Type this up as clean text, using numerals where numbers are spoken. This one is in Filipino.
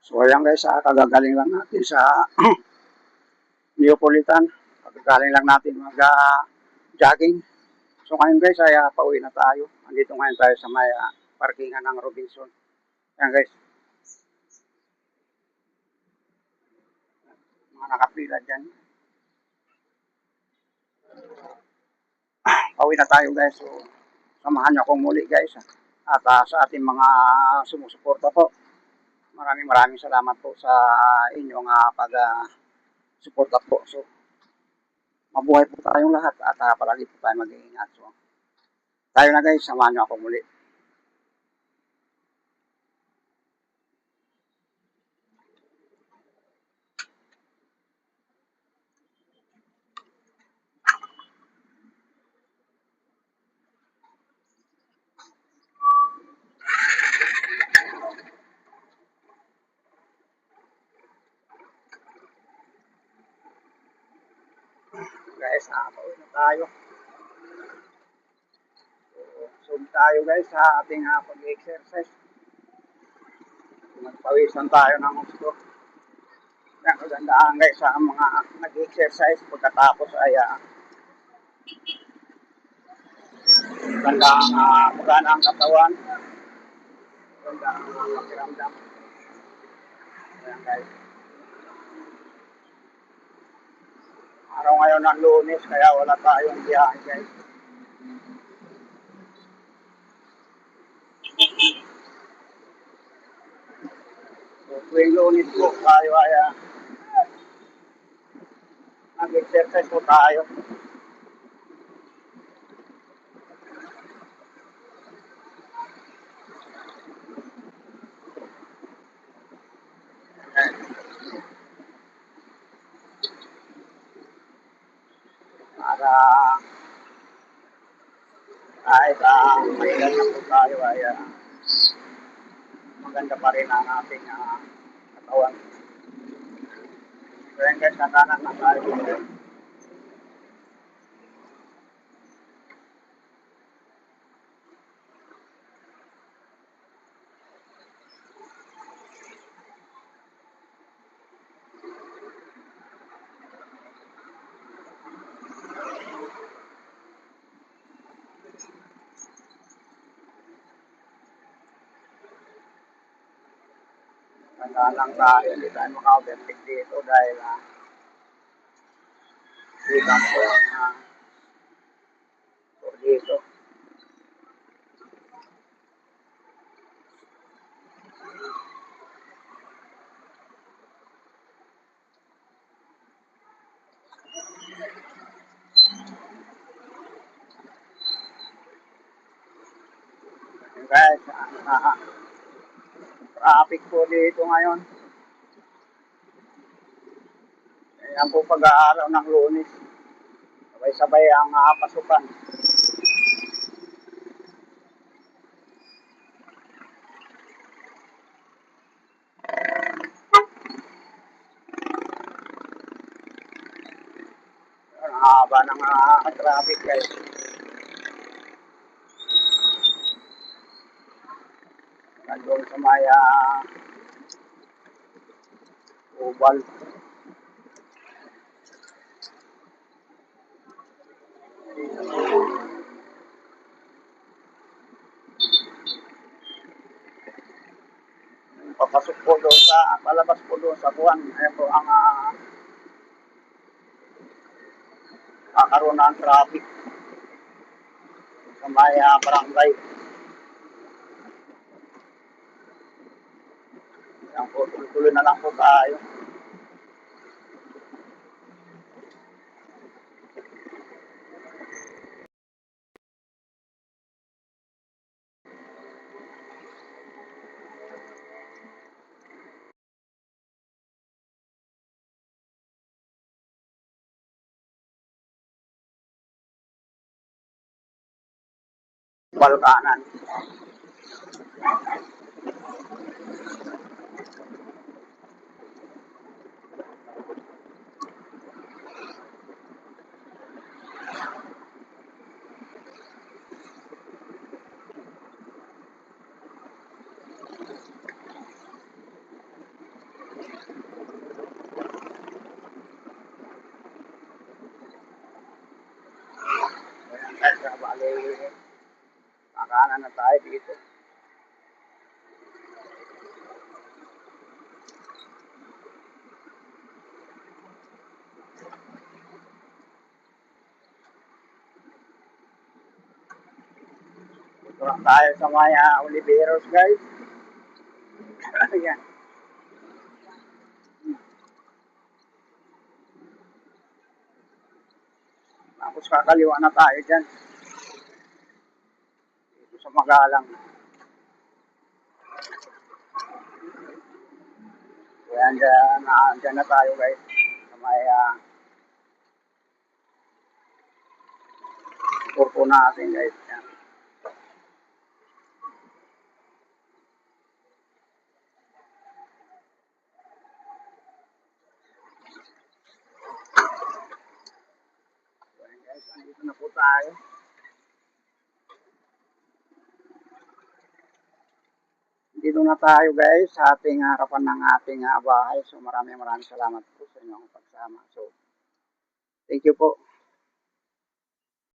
So ayan guys, kagagaling lang natin sa Neapolitan. Kagagaling lang natin mag-jogging. So ngayon guys ay pauwi na tayo. Andito ngayon tayo sa may parkingan ng Robinson. Ayan guys. Mga nakapila dyan. Pauwi na tayo guys. So samahan nyo akong muli guys. At sa ating mga sumusuporta po. Maraming salamat po sa inyong pag-suporta po. So mabuhay po tayong lahat at palagi po tayo mag-iingat. So tayo na guys, samahan nyo ako muli. Guys, pauwi na tayo. So tayo guys sa ating pag-exercise. Magpawisan tayo ng gusto. Yan, magandaan guys sa mga nag-exercise pagkatapos ay magandang magana ang katawan. Magandang pakiramdam. Ayan guys. Araw ngayon ng Lunes kaya wala tayong biyahe guys. So tuwing Lunes po tayo ay nag-exercise po tayo. Para kahit may edad na po tayo ay maganda pa rin ang ating katawan. So yan guys, nakanan na tayo. Nakanan tayo, hindi tayo maka-overtake dito dahil dito po dito. Guys, traffic po dito ngayon. Ayan po pag-aaraw ng Lunes. Sabay-sabay ang pasukan. Ang haba ng traffic guys. Doon sa may Oval. Papasok po doon sa, palabas po doon sa buwan. Ito ang kakaroon ng traffic sa may barangay. Yan po, tuloy na lang po tayo. Balkanan. eh, kakanan na tayo dito. Dito lang tayo sa mga Oliveros, guys. Ayan. Tapos kakaliwa na tayo dyan. Dito sa Magalang. Kaya dyan na tayo, guys. Sa may turko natin, guys. Yan. Ayan, guys. Andito na po tayo. Dito na tayo, guys, sa ating harapan ng ating bahay. So maraming salamat po sa inyong pagsama. So thank you po.